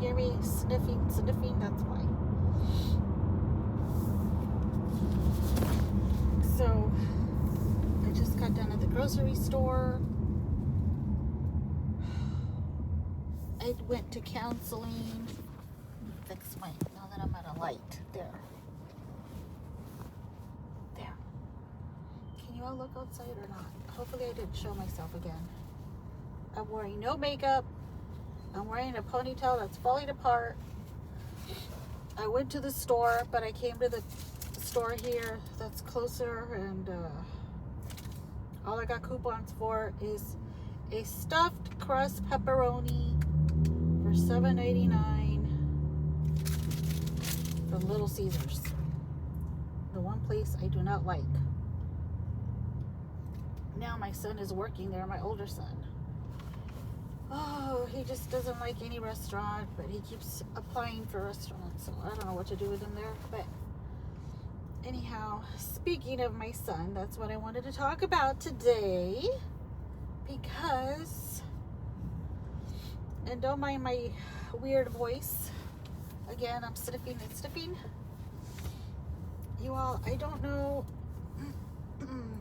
hear me sniffing, that's why. So, I just got done at the grocery store. I went to counseling. Fix my, now that I'm at a light. There. Can you all look outside or not? Hopefully I didn't show myself again. I'm wearing no makeup. I'm wearing a ponytail that's falling apart. I went to the store, but I came to the store here that's closer, and all I got coupons for is a stuffed crust pepperoni for $7.89 from Little Caesars. The one place I do not like. Now my son is working there, my older son. Oh, he just doesn't like any restaurant, but he keeps applying for restaurants, so I don't know what to do with him there. But anyhow, speaking of my son, that's what I wanted to talk about today, because, and don't mind my weird voice, again, I'm sniffing and sniffing. You all, I don't know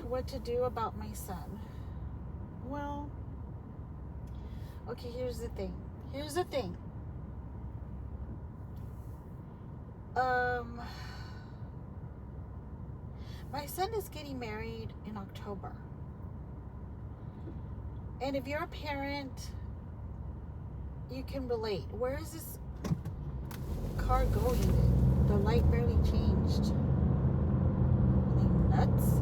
what to do about my son. Well, okay, here's the thing. My son is getting married in October. And if you're a parent, you can relate. Where is this car going? The light barely changed. Are they nuts?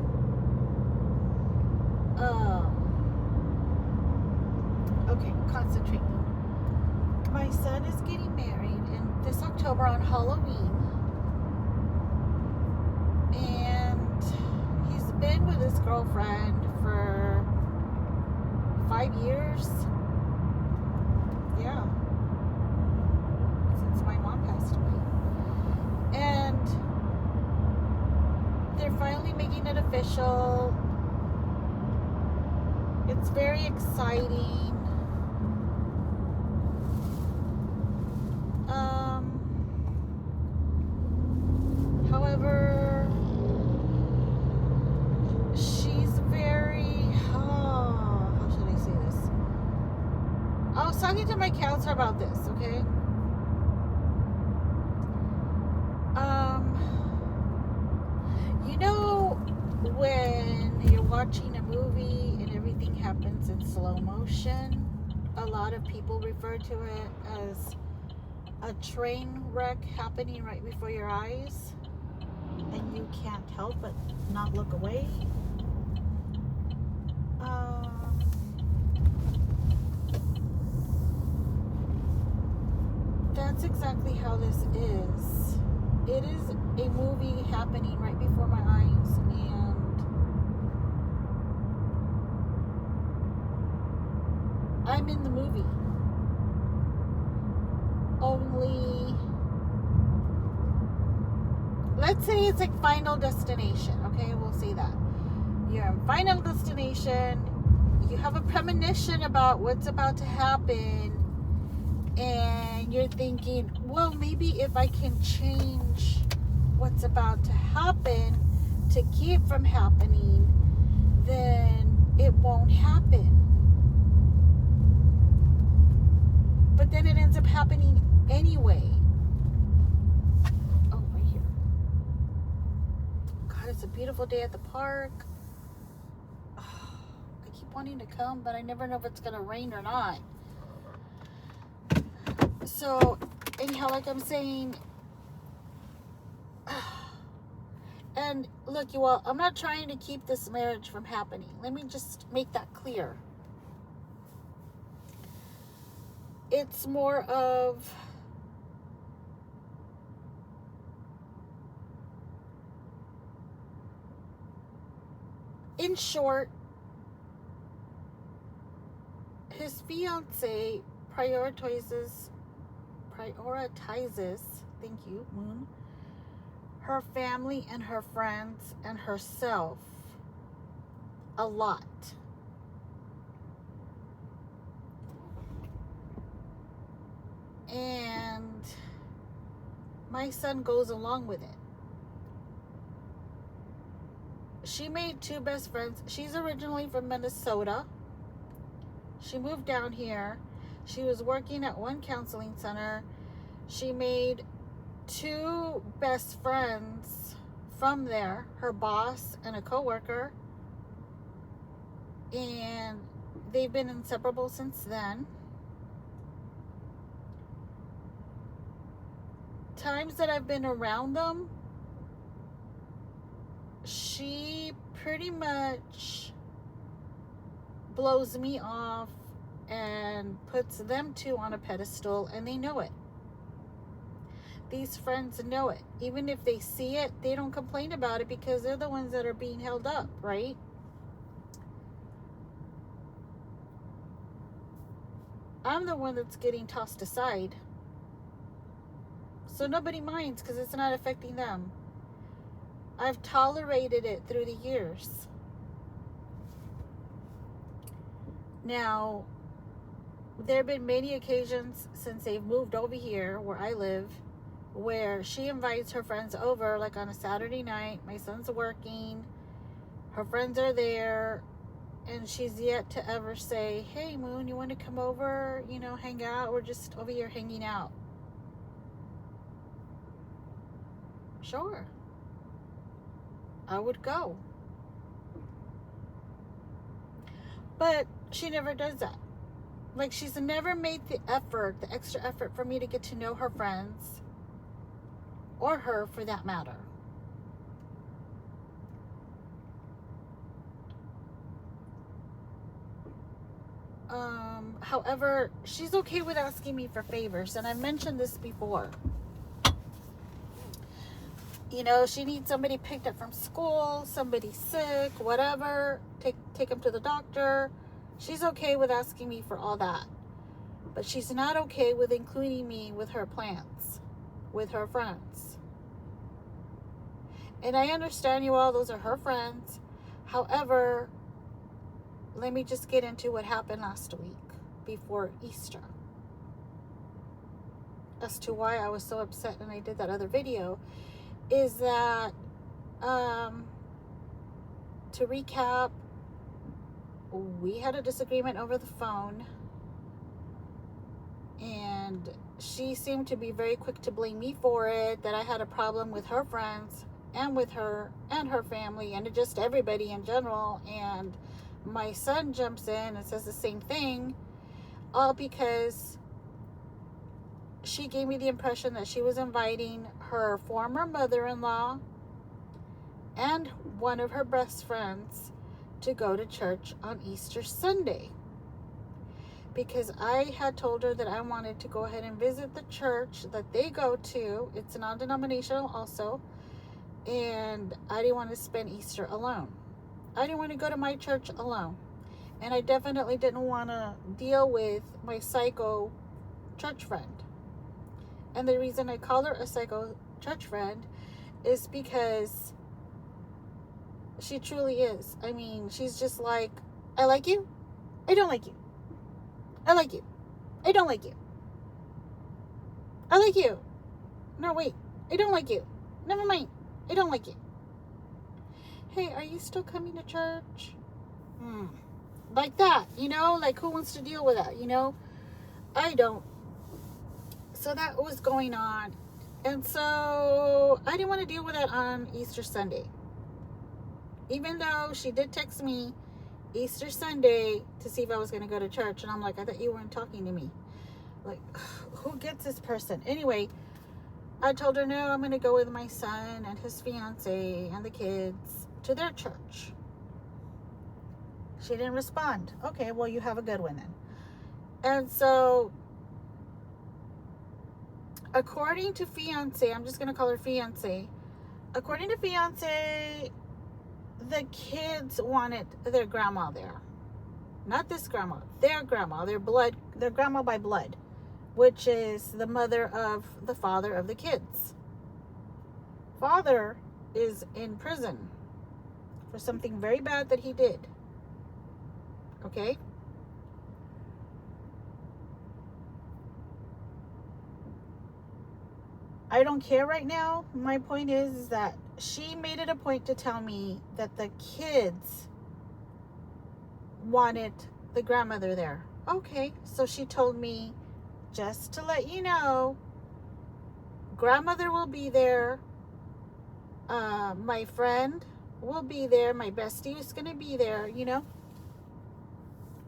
Okay, concentrating. My son is getting married in this October on Halloween. And he's been with his girlfriend for 5 years. Yeah. Since my mom passed away. And they're finally making it official. It's very exciting. However, she's very, how should I say this? I was talking to my counselor about this, okay? You know, when you're watching a movie and everything happens in slow motion, a lot of people refer to it as a train wreck happening right before your eyes, and you can't help but not look away. That's exactly how this is. It is a movie happening right before my eyes, and I'm in the movie. Only, let's say it's like Final Destination, okay? We'll say that. You're in Final Destination, you have a premonition about what's about to happen, and you're thinking, well, maybe if I can change what's about to happen to keep from happening, then it won't happen. But then it ends up happening anyway. Oh, right here. God, it's a beautiful day at the park. Oh, I keep wanting to come, but I never know if it's going to rain or not. So, anyhow, like I'm saying, and look, you all, I'm not trying to keep this marriage from happening. Let me just make that clear. It's more of, in short, his fiance prioritizes, thank you, Moon, her family and her friends and herself a lot. And my son goes along with it. She made 2 best friends. She's originally from Minnesota. She moved down here. She was working at one counseling center. She made 2 best friends from there, her boss and a coworker. And they've been inseparable since then. Times that I've been around them, she pretty much blows me off and puts them 2 on a pedestal, and they know it. These friends know it. Even if they see it, they don't complain about it because they're the ones that are being held up, right? I'm the one that's getting tossed aside. So nobody minds because it's not affecting them. I've tolerated it through the years. Now, there have been many occasions since they've moved over here where I live, where she invites her friends over, like on a Saturday night. My son's working, her friends are there, and she's yet to ever say, hey, Moon, you want to come over, hang out? We're just over here hanging out. Sure. I would go. But she never does that. Like, she's never made the extra effort for me to get to know her friends, or her for that matter. However, she's okay with asking me for favors, and I've mentioned this before. She needs somebody picked up from school, somebody sick, whatever, take them to the doctor. She's okay with asking me for all that. But she's not okay with including me with her plans, with her friends. And I understand you all, those are her friends. However, let me just get into what happened last week before Easter, as to why I was so upset and I did that other video. Is that, to recap, we had a disagreement over the phone, and she seemed to be very quick to blame me for it, that I had a problem with her friends and with her and her family and just everybody in general. And my son jumps in and says the same thing, all because she gave me the impression that she was inviting her former mother-in-law and one of her best friends to go to church on Easter Sunday. Because I had told her that I wanted to go ahead and visit the church that they go to. It's non-denominational also. And I didn't want to spend Easter alone. I didn't want to go to my church alone. And I definitely didn't want to deal with my psycho church friend. And the reason I call her a psycho church friend is because she truly is. I mean, she's just like, I like you. I don't like you. I like you. I don't like you. I like you. No, wait. I don't like you. Never mind. I don't like you. Hey, are you still coming to church? Like that, like who wants to deal with that, I don't. So that was going on. And so I didn't want to deal with that on Easter Sunday. Even though she did text me Easter Sunday to see if I was going to go to church. And I'm like, I thought you weren't talking to me. Like, who gets this person? Anyway, I told her, no, I'm going to go with my son and his fiance and the kids to their church. She didn't respond. Okay, well, you have a good one then. And so, according to fiance, I'm just going to call her fiance. According to fiance, the kids wanted their grandma there. Not this grandma, their grandma, their grandma by blood, which is the mother of the father of the kids. Father is in prison for something very bad that he did. Okay? I don't care right now. My point is that she made it a point to tell me that the kids wanted the grandmother there. Okay, so she told me, just to let you know, grandmother will be there. My friend will be there. My bestie is going to be there,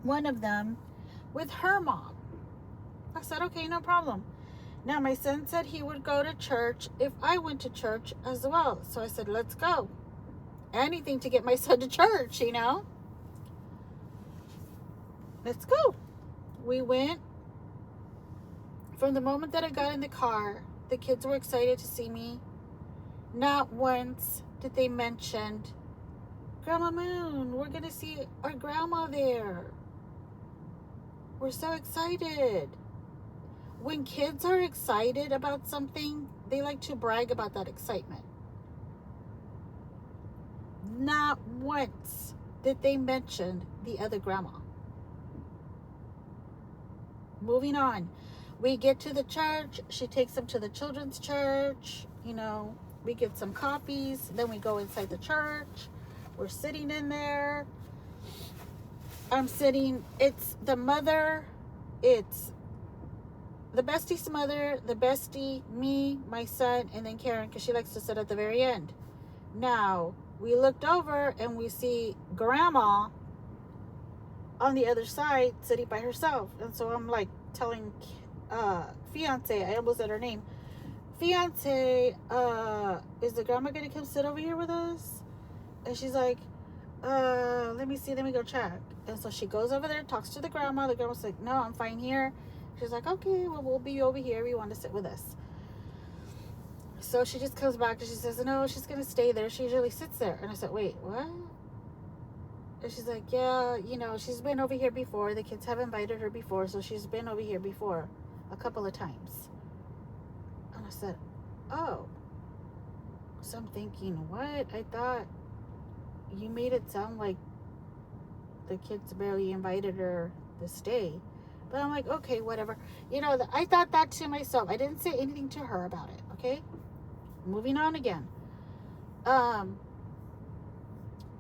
one of them with her mom. I said, okay, no problem. Now, my son said he would go to church if I went to church as well. So I said, let's go. Anything to get my son to church, Let's go. We went. From the moment that I got in the car, the kids were excited to see me. Not once did they mention, Grandma Moon, we're going to see our grandma there. We're so excited. When kids are excited about something, they like to brag about that excitement. Not once did they mention the other grandma. Moving on. We get to the church. She takes them to the children's church. We get some coffees. Then we go inside the church. We're sitting in there. I'm sitting. It's the mother. It's the bestie's mother, the bestie, me, my son, and then Karen, because she likes to sit at the very end. Now, we looked over and we see grandma on the other side sitting by herself. And so I'm like telling fiance, I almost said her name, fiance, is the grandma gonna come sit over here with us? And she's like, let me see, let me go check. And so she goes over there, talks to the grandma. The grandma's like, no, I'm fine here. She's like, okay, well, we'll be over here. We want to sit with us. So she just comes back and she says, no, she's gonna stay there. She usually sits there. And I said, wait, what? And she's like, yeah, she's been over here before. The kids have invited her before, so she's been over here before a couple of times. And I said, oh. So I'm thinking, what? I thought you made it sound like the kids barely invited her to stay. But I'm like, okay, whatever. I thought that to myself. I didn't say anything to her about it, okay? Moving on again.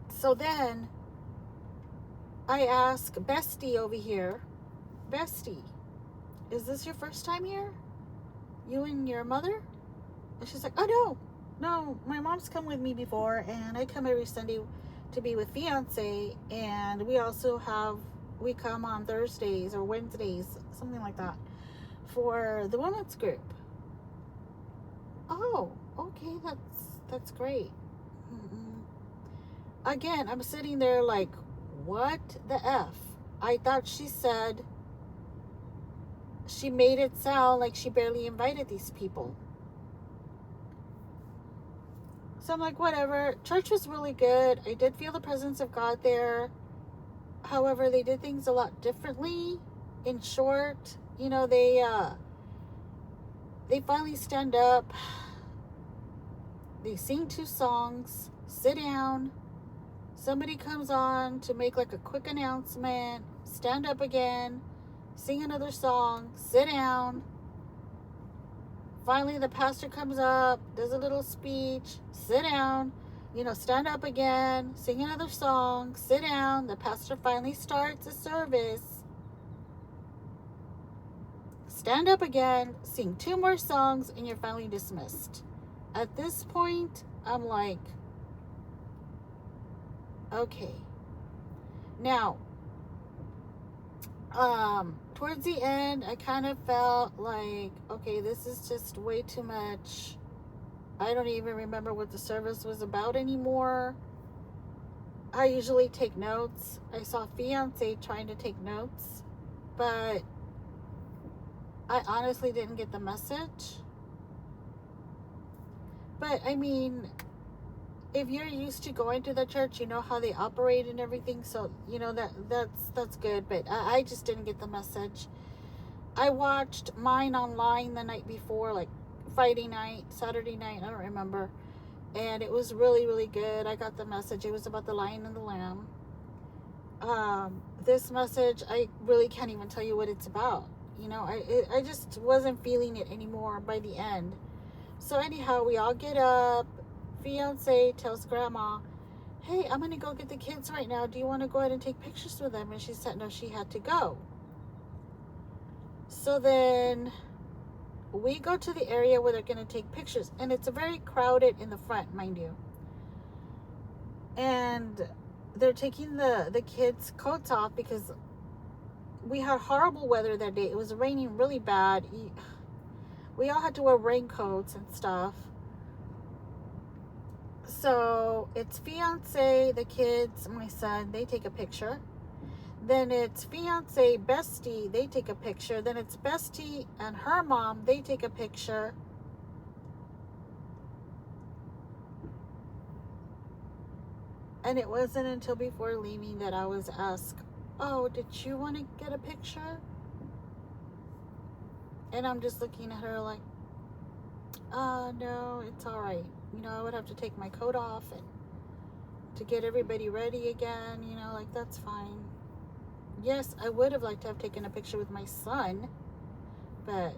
So then I ask Bestie over here, Bestie, is this your first time here? You and your mother? And she's like, oh, no, my mom's come with me before, and I come every Sunday to be with fiance, and we come on Thursdays or Wednesdays, something like that, for the women's group. Oh, okay, that's great. Again, I'm sitting there like, what the F? I thought she said, she made it sound like she barely invited these people. So I'm like, whatever. Church was really good. I did feel the presence of God there. However, they did things a lot differently. In short, they finally stand up. They sing 2 songs, sit down. Somebody comes on to make like a quick announcement, stand up again, sing another song, sit down. Finally, the pastor comes up, does a little speech, sit down, stand up again, sing another song, sit down. The pastor finally starts the service. Stand up again, sing 2 more songs, and you're finally dismissed. At this point, I'm like, okay. Now, towards the end, I kind of felt like, okay, this is just way too much. I don't even remember what the service was about anymore. I usually take notes. I saw fiance trying to take notes, but I honestly didn't get the message. But I mean, if you're used to going to the church, you know how they operate and everything, so that's good. But I just didn't get the message. I watched mine online the night before, like Friday night, Saturday night, I don't remember, and it was really, really good. I got the message. It was about the Lion and the Lamb. This message, I really can't even tell you what it's about. I just wasn't feeling it anymore by the end. So anyhow, we all get up. Fiance tells grandma, hey, I'm going to go get the kids right now. Do you want to go ahead and take pictures with them? And she said no, she had to go. So then we go to the area where they're going to take pictures. And it's very crowded in the front, mind you. And they're taking the kids' coats off because we had horrible weather that day. It was raining really bad. We all had to wear raincoats and stuff. So it's fiance, the kids, my son, they take a picture. Then it's fiance, bestie, they take a picture. Then it's bestie and her mom, they take a picture. And it wasn't until before leaving that I was asked, oh, did you want to get a picture? And I'm just looking at her like, no, it's all right. You know, I would have to take my coat off and to get everybody ready again, you know, like that's fine. Yes, I would have liked to have taken a picture with my son, but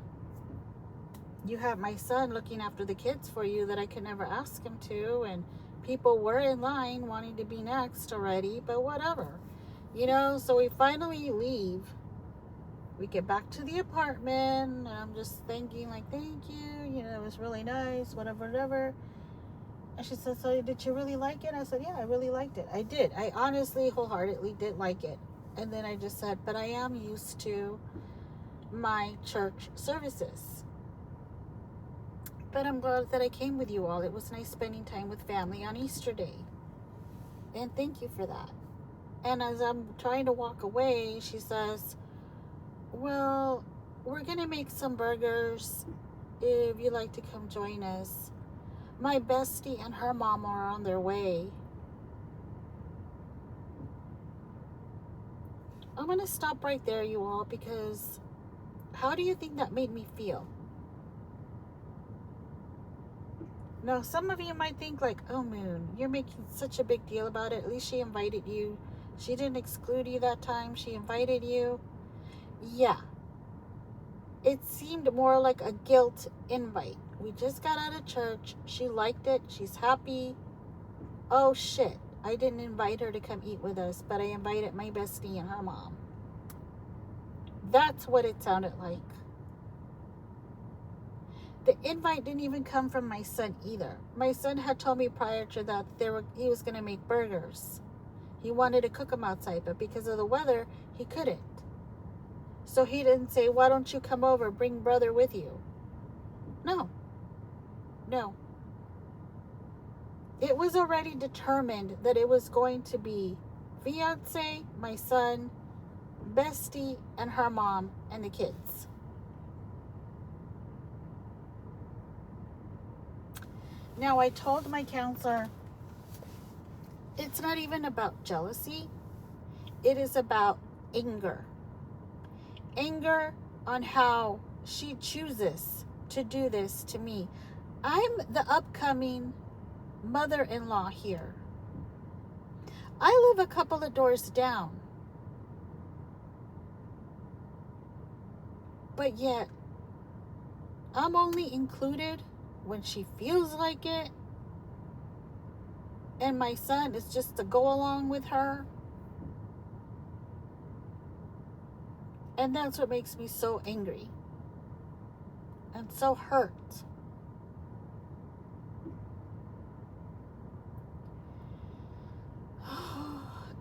you have my son looking after the kids for you that I could never ask him to, and people were in line wanting to be next already, but whatever, you know. So we finally leave. We get back to the apartment, and I'm just thinking like, thank you, you know, it was really nice, whatever. And she said, so did you really like it? I said, yeah, I really liked it. I did. I honestly, wholeheartedly did like it. And then I just said, but I am used to my church services. But I'm glad that I came with you all. It was nice spending time with family on Easter Day. And thank you for that. And as I'm trying to walk away, she says, well, we're going to make some burgers if you'd like to come join us. My bestie and her mom are on their way. I'm going to stop right there, you all, because how do you think that made me feel? Now, some of you might think like, oh, Moon, you're making such a big deal about it. At least she invited you. She didn't exclude you that time. She invited you. Yeah. It seemed more like a guilt invite. We just got out of church. She liked it. She's happy. Oh, shit. I didn't invite her to come eat with us, but I invited my bestie and her mom. That's what it sounded like. The invite didn't even come from my son either. My son had told me prior to that he was going to make burgers. He wanted to cook them outside, but because of the weather, he couldn't. So he didn't say, why don't you come over, bring brother with you? No. It was already determined that it was going to be fiance, my son, bestie, and her mom, and the kids. Now, I told my counselor, it's not even about jealousy. It is about anger. Anger on how she chooses to do this to me. I'm the upcoming mother-in-law here. I live a couple of doors down. But yet, I'm only included when she feels like it. And my son is just to go along with her. And that's what makes me so angry. And so hurt.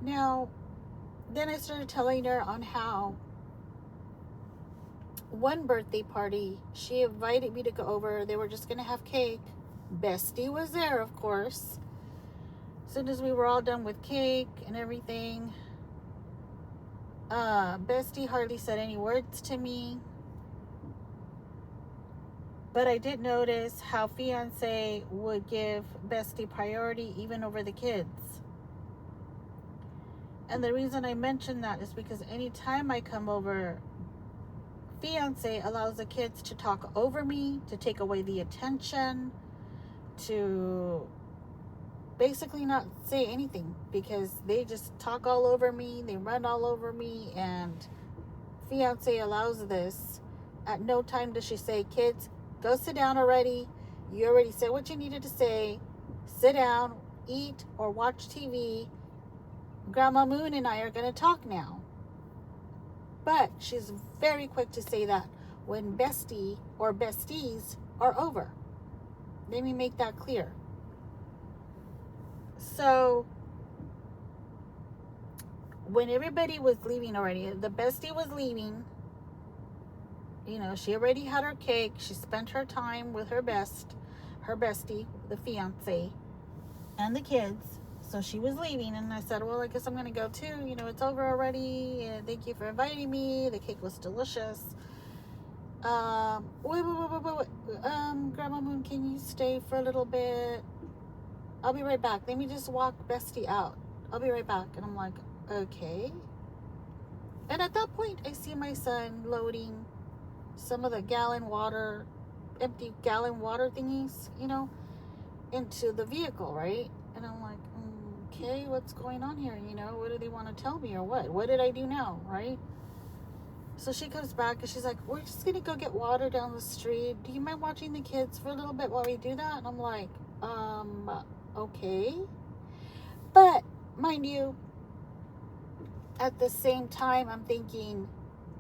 Now, then I started telling her on how one birthday party, she invited me to go over. They were just going to have cake. Bestie was there, of course. As soon as we were all done with cake and everything, Bestie hardly said any words to me. But I did notice how fiance would give Bestie priority even over the kids. And the reason I mention that is because anytime I come over, fiance allows the kids to talk over me, to take away the attention, to basically not say anything, because they just talk all over me, they run all over me, and fiance allows this. At no time does she say, kids, go sit down already. You already said what you needed to say. Sit down, eat, or watch TV. Grandma Moon and I are going to talk now. But she's very quick to say that when bestie or besties are over. Let me make that clear. So, when everybody was leaving already, the bestie was leaving. You know, she already had her cake. She spent her time with her bestie, the fiance, and the kids. So she was leaving, and I said, well, I guess I'm going to go too. You know, it's over already. Thank you for inviting me. The cake was delicious. Wait. Grandma Moon, can you stay for a little bit? I'll be right back. Let me just walk bestie out. I'll be right back. And I'm like, okay. And at that point, I see my son loading some of the empty gallon water thingies, you know, into the vehicle, right? And I'm like, okay, what's going on here? You know, what do they want to tell me or what? What did I do now, right? So she comes back and she's like, we're just going to go get water down the street. Do you mind watching the kids for a little bit while we do that? And I'm like, okay. But, mind you, at the same time, I'm thinking,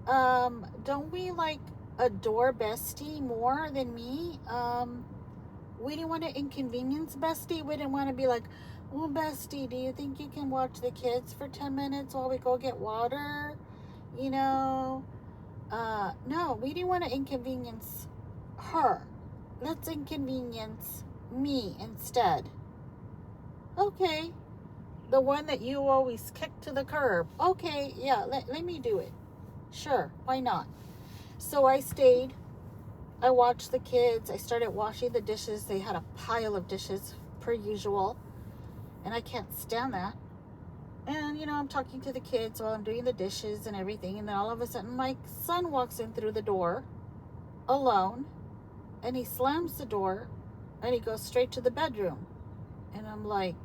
don't we, like, adore bestie more than me? We didn't want to inconvenience bestie. We didn't want to be like, oh, bestie, do you think you can watch the kids for 10 minutes while we go get water? You know, no, we didn't want to inconvenience her. Let's inconvenience me instead. Okay. The one that you always kick to the curb. Okay, yeah, let me do it. Sure, why not? So I stayed. I watched the kids. I started washing the dishes. They had a pile of dishes, per usual. And I can't stand that. And, you know, I'm talking to the kids while I'm doing the dishes and everything. And then all of a sudden, my son walks in through the door alone. And he slams the door. And he goes straight to the bedroom. And I'm like,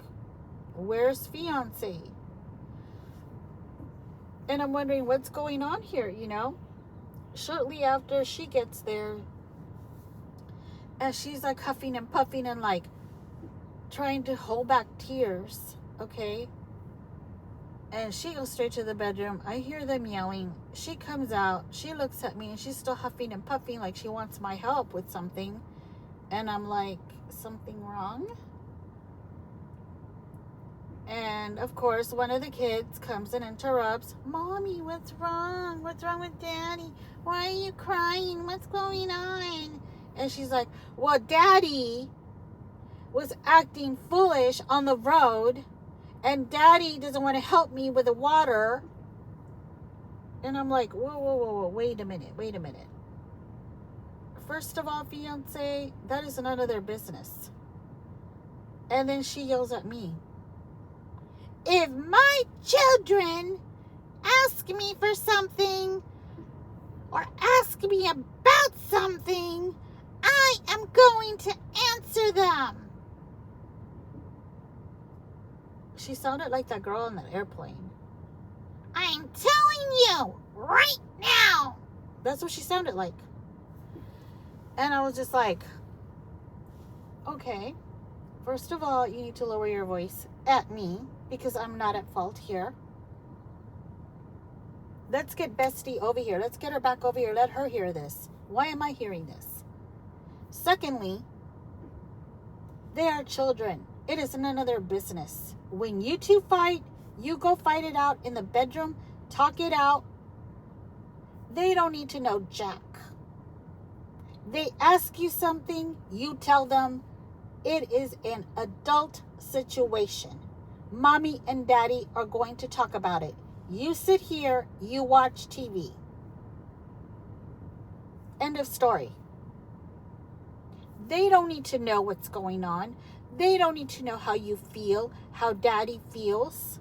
where's fiance? And I'm wondering what's going on here, you know? Shortly after she gets there, and she's like huffing and puffing and like trying to hold back tears, okay? And she goes straight to the bedroom. I hear them yelling. She comes out. She looks at me and she's still huffing and puffing like she wants my help with something. And I'm like, something wrong? And of course, one of the kids comes and interrupts. Mommy, what's wrong? What's wrong with Daddy? Why are you crying? What's going on? And she's like, well, Daddy was acting foolish on the road. And Daddy doesn't want to help me with the water. And I'm like, whoa, wait a minute. First of all, fiance, that is none of their business. And then she yells at me. If my children ask me for something or ask me about something, I am going to answer them. She sounded like that girl on that airplane. I'm telling you right now. That's what she sounded like. And I was just like, okay, first of all, you need to lower your voice at me because I'm not at fault here. Let's get bestie over here. Let's get her back over here. Let her hear this. Why am I hearing this? Secondly, they are children. It is none of their business. When you two fight, you go fight it out in the bedroom. Talk it out. They don't need to know jack. They ask you something, you tell them. It is an adult situation. Mommy and Daddy are going to talk about it. You sit here, you watch TV. End of story. They don't need to know what's going on. They don't need to know how you feel, how Daddy feels.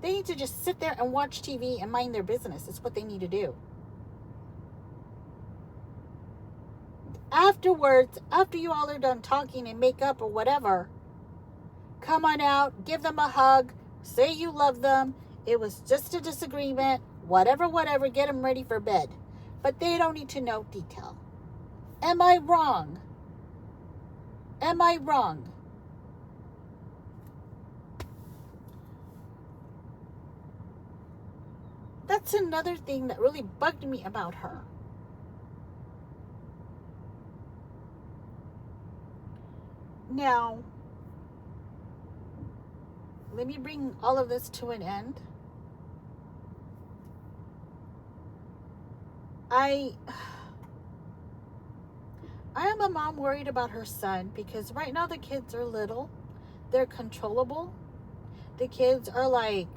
They need to just sit there and watch TV and mind their business. It's what they need to do. Afterwards, after you all are done talking and make up or whatever, come on out, give them a hug, say you love them. It was just a disagreement, whatever, get them ready for bed. But they don't need to know detail. Am I wrong? Am I wrong? That's another thing that really bugged me about her. Now, let me bring all of this to an end. I am a mom worried about her son because right now the kids are little. They're controllable. The kids are like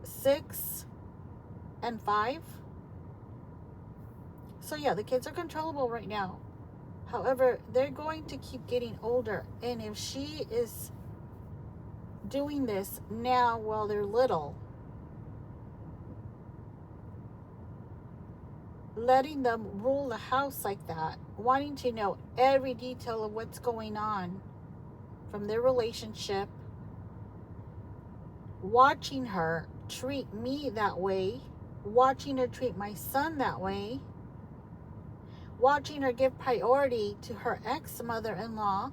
6 and 5. So yeah, the kids are controllable right now. However, they're going to keep getting older. And if she is doing this now while they're little, letting them rule the house like that, wanting to know every detail of what's going on from their relationship, watching her treat me that way, watching her treat my son that way, watching her give priority to her ex-mother-in-law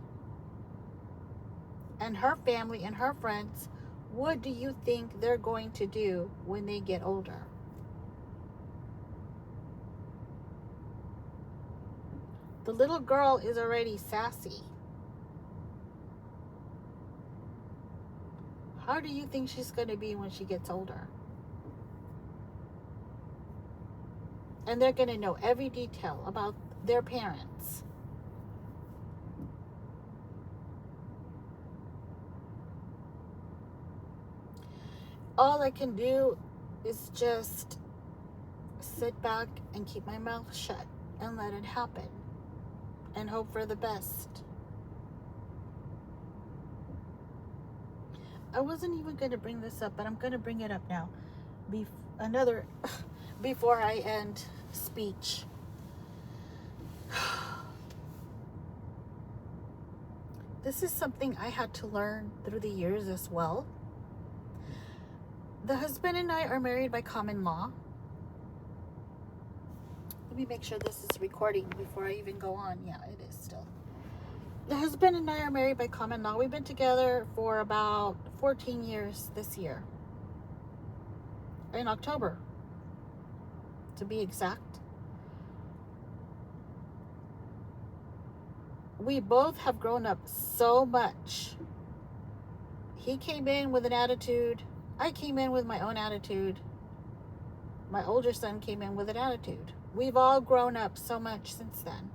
and her family and her friends, what do you think they're going to do when they get older? The little girl is already sassy. How do you think she's going to be when she gets older? And they're going to know every detail about their parents. All I can do is just sit back and keep my mouth shut and let it happen and hope for the best. I wasn't even going to bring this up, but I'm going to bring it up now. Before I end speech. This is something I had to learn through the years as well. The husband and I are married by common law. Let me make sure this is recording before I even go on. Yeah, it is still. The husband and I are married by common law. We've been together for about 14 years this year. In October, to be exact. We both have grown up so much. He came in with an attitude. I came in with my own attitude. My older son came in with an attitude. We've all grown up so much since then.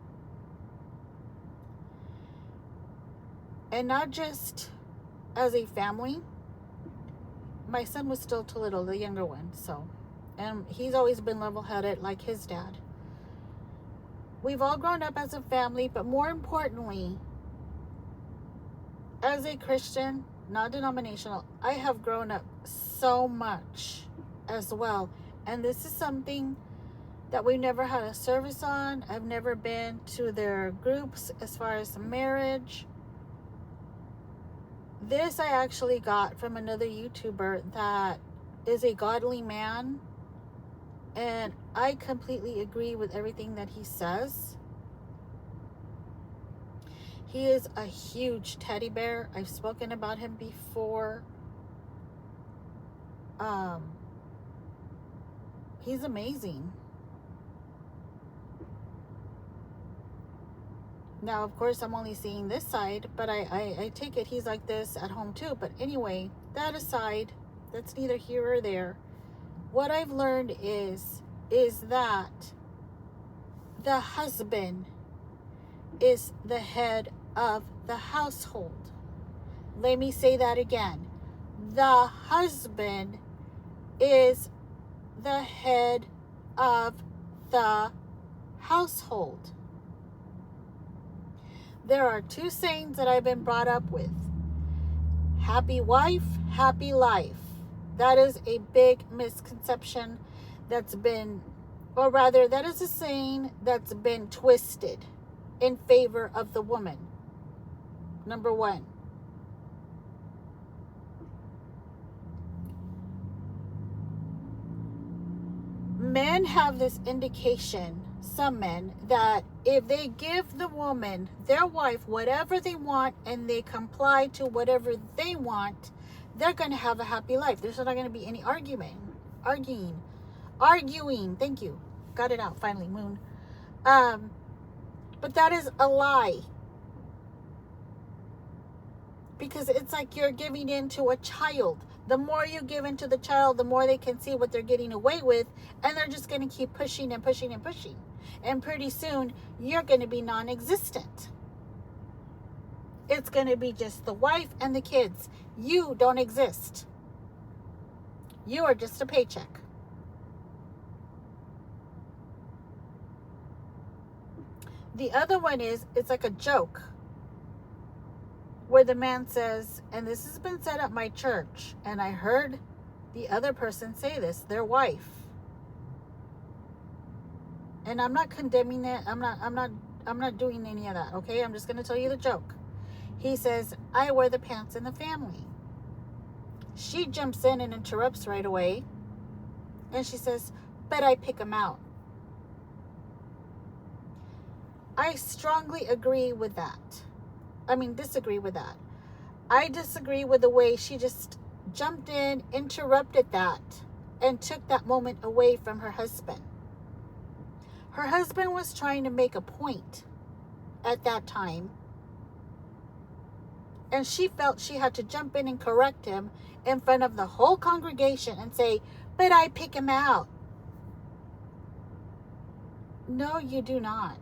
And not just as a family. My son was still too little, the younger one. And he's always been level-headed like his dad. We've all grown up as a family, but more importantly, as a Christian, non-denominational, I have grown up so much as well. And this is something that we never had a service on. I've never been to their groups as far as marriage. This I actually got from another YouTuber that is a godly man. And I completely agree with everything that he says. He is a huge teddy bear. I've spoken about him before. He's amazing. Now, of course, I'm only seeing this side, but I take it he's like this at home too. But anyway, that aside, that's neither here or there. What I've learned is that the husband is the head of the household. Let me say that again. The husband is the head of the household. There are two sayings that I've been brought up with. Happy wife, happy life. That is a big misconception that's been, or rather, that is a saying that's been twisted in favor of the woman. Number one. Men have this indication some men, that if they give the woman, their wife, whatever they want and they comply to whatever they want, they're going to have a happy life. There's not going to be any arguing. Thank you. Got it out finally, Moon. But that is a lie. Because it's like you're giving in to a child. The more you give into the child, the more they can see what they're getting away with, and they're just going to keep pushing and pushing and pushing. And pretty soon, you're going to be non-existent. It's going to be just the wife and the kids. You don't exist. You are just a paycheck. The other one is, it's like a joke, where the man says, and this has been said at my church, and I heard the other person say this, their wife. And I'm not condemning it. I'm not doing any of that, okay? I'm just going to tell you the joke. He says, I wear the pants in the family. She jumps in and interrupts right away. And she says, but I pick them out. I strongly agree with that. Disagree with that. I disagree with the way she just jumped in, interrupted that, and took that moment away from her husband. Her husband was trying to make a point at that time, and she felt she had to jump in and correct him in front of the whole congregation and say, but I pick him out. No, you do not.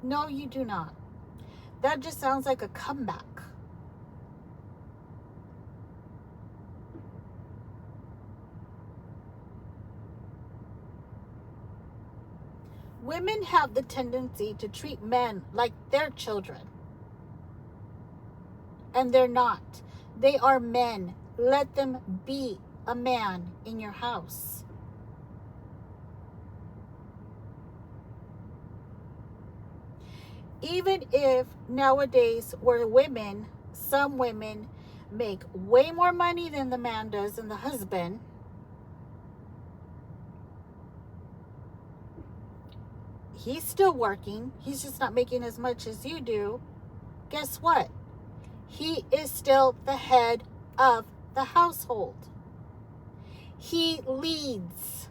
No, you do not. That just sounds like a comeback. Women have the tendency to treat men like they're children. And they're not. They are men. Let them be a man in your house. Even if nowadays where some women make way more money than the man does and the husband, he's still working. He's just not making as much as you do. Guess what? He is still the head of the household. He leads.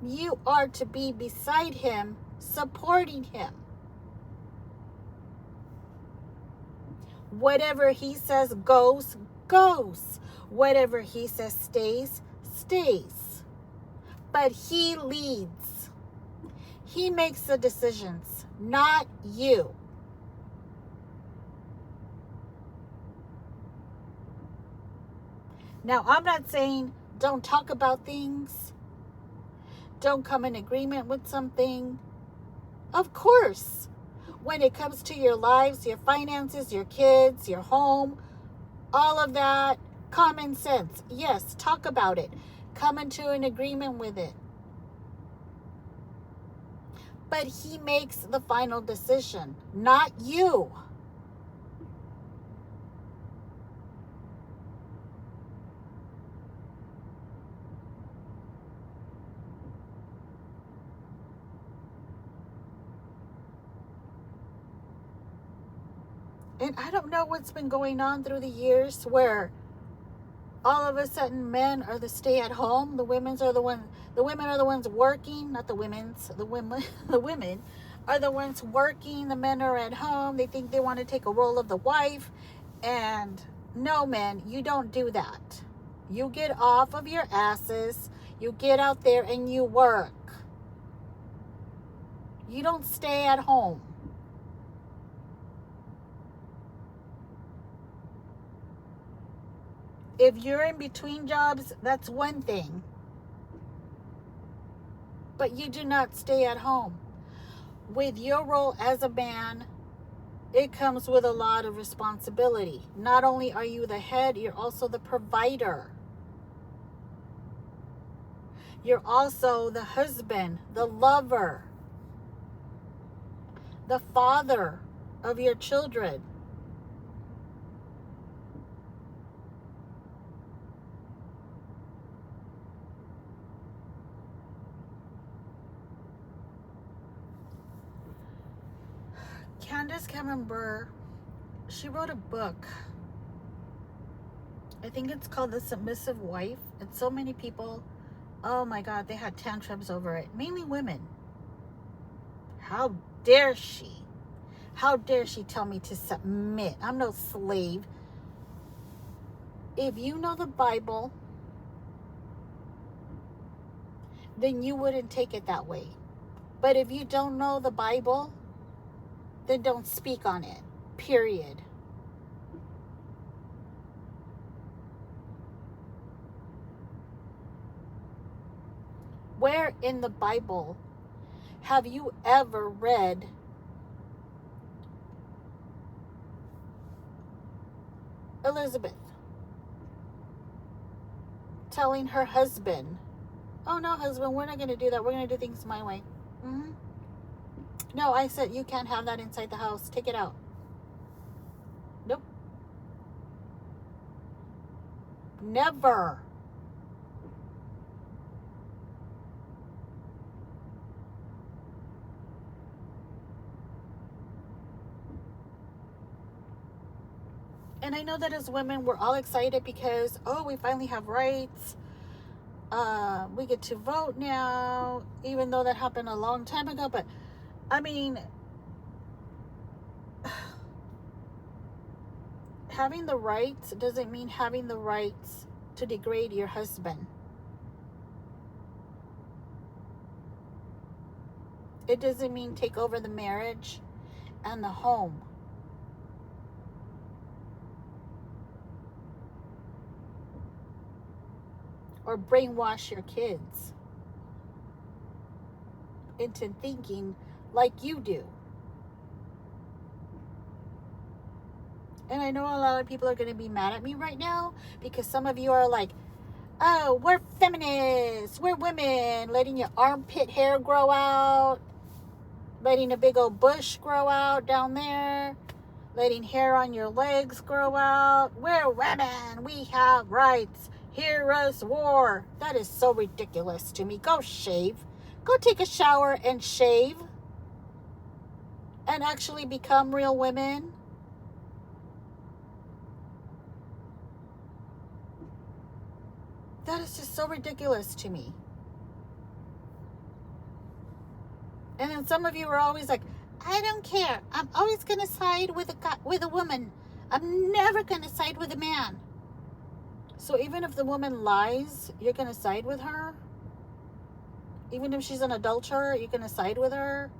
You are to be beside him, supporting him. Whatever he says goes, goes. Whatever he says stays, stays. But he leads. He makes the decisions, not you. Now, I'm not saying don't talk about things. Don't come in agreement with something. Of course, when it comes to your lives, your finances, your kids, your home, all of that, common sense. Yes, talk about it. Come into an agreement with it. But he makes the final decision, not you. And I don't know what's been going on through the years where all of a sudden men are the stay-at-home. The women are the ones working, not the women's. The women are the ones working. The men are at home. They think they want to take a role of the wife. And no, men, you don't do that. You get off of your asses. You get out there and you work. You don't stay at home. If you're in between jobs, that's one thing. But you do not stay at home. With your role as a man, it comes with a lot of responsibility. Not only are you the head, you're also the provider. You're also the husband, the lover, the father of your children. just can't remember. She wrote a book. I think it's called The Submissive Wife. And so many people, oh my God, they had tantrums over it. Mainly women. How dare she? How dare she tell me to submit? I'm no slave. If you know the Bible, then you wouldn't take it that way. But if you don't know the Bible, then don't speak on it. Period. Where in the Bible have you ever read Elizabeth telling her husband, oh no, husband, we're not going to do that. We're going to do things my way. No, I said you can't have that inside the house. Take it out. Nope. Never. And I know that as women, we're all excited because, oh, we finally have rights. We get to vote now, even though that happened a long time ago. But, I mean, having the rights doesn't mean having the rights to degrade your husband. It doesn't mean take over the marriage and the home. Or brainwash your kids into thinking like you do. And I know a lot of people are going to be mad at me right now because some of you are like, oh, we're feminists, we're women, letting your armpit hair grow out, letting a big old bush grow out down there, letting hair on your legs grow out. We're women, we have rights. Hear us war. That is so ridiculous to me. Go shave. Go take a shower and shave. And actually become real women. That is just so ridiculous to me. And then some of you are always like, I don't care. I'm always going to side with a woman. I'm never going to side with a man. So even if the woman lies, you're going to side with her? Even if she's an adulterer, you're going to side with her?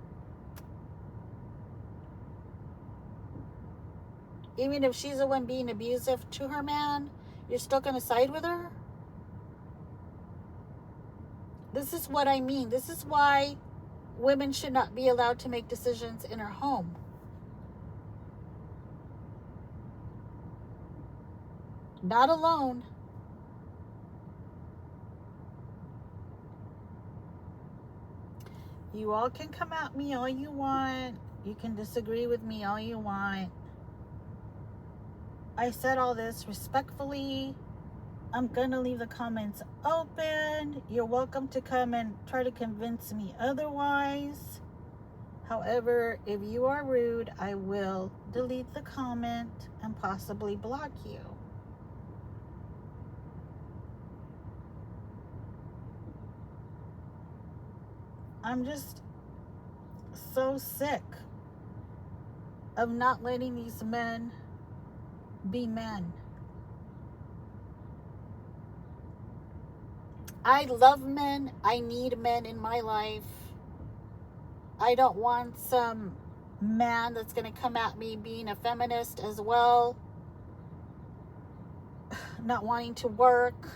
Even if she's the one being abusive to her man, you're still going to side with her? This is what I mean. This is why women should not be allowed to make decisions in her home. Not alone. You all can come at me all you want. You can disagree with me all you want. I said all this respectfully. I'm going to leave the comments open. You're welcome to come and try to convince me otherwise. However, if you are rude, I will delete the comment and possibly block you. I'm just so sick of not letting these men be men. I love men. I need men in my life. I don't want some man that's going to come at me being a feminist as well. Not wanting to work.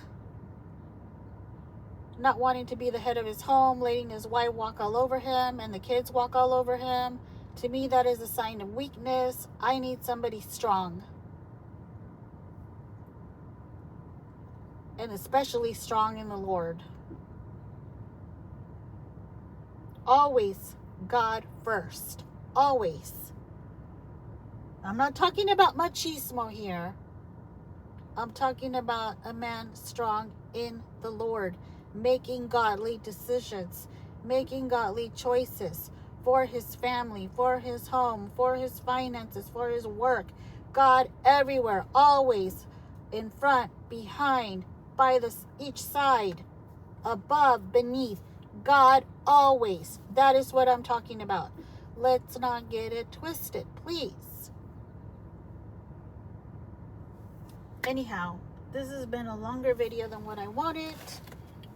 Not wanting to be the head of his home, letting his wife walk all over him and the kids walk all over him. To me, that is a sign of weakness. I need somebody strong. And especially strong in the Lord. Always God first. Always. I'm not talking about machismo here. I'm talking about a man strong in the Lord. Making godly decisions. Making godly choices. for his family, for his home, for his finances, for his work. God everywhere, always, in front, behind, by each side, above, beneath. God always. That is what I'm talking about. Let's not get it twisted, please. Anyhow, this has been a longer video than what I wanted.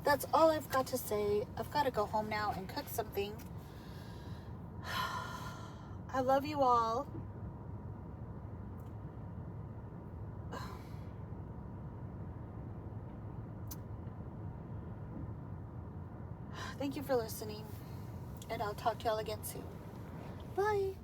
That's all I've got to say. I've got to go home now and cook something. I love you all. Thank you for listening, and I'll talk to y'all again soon. Bye.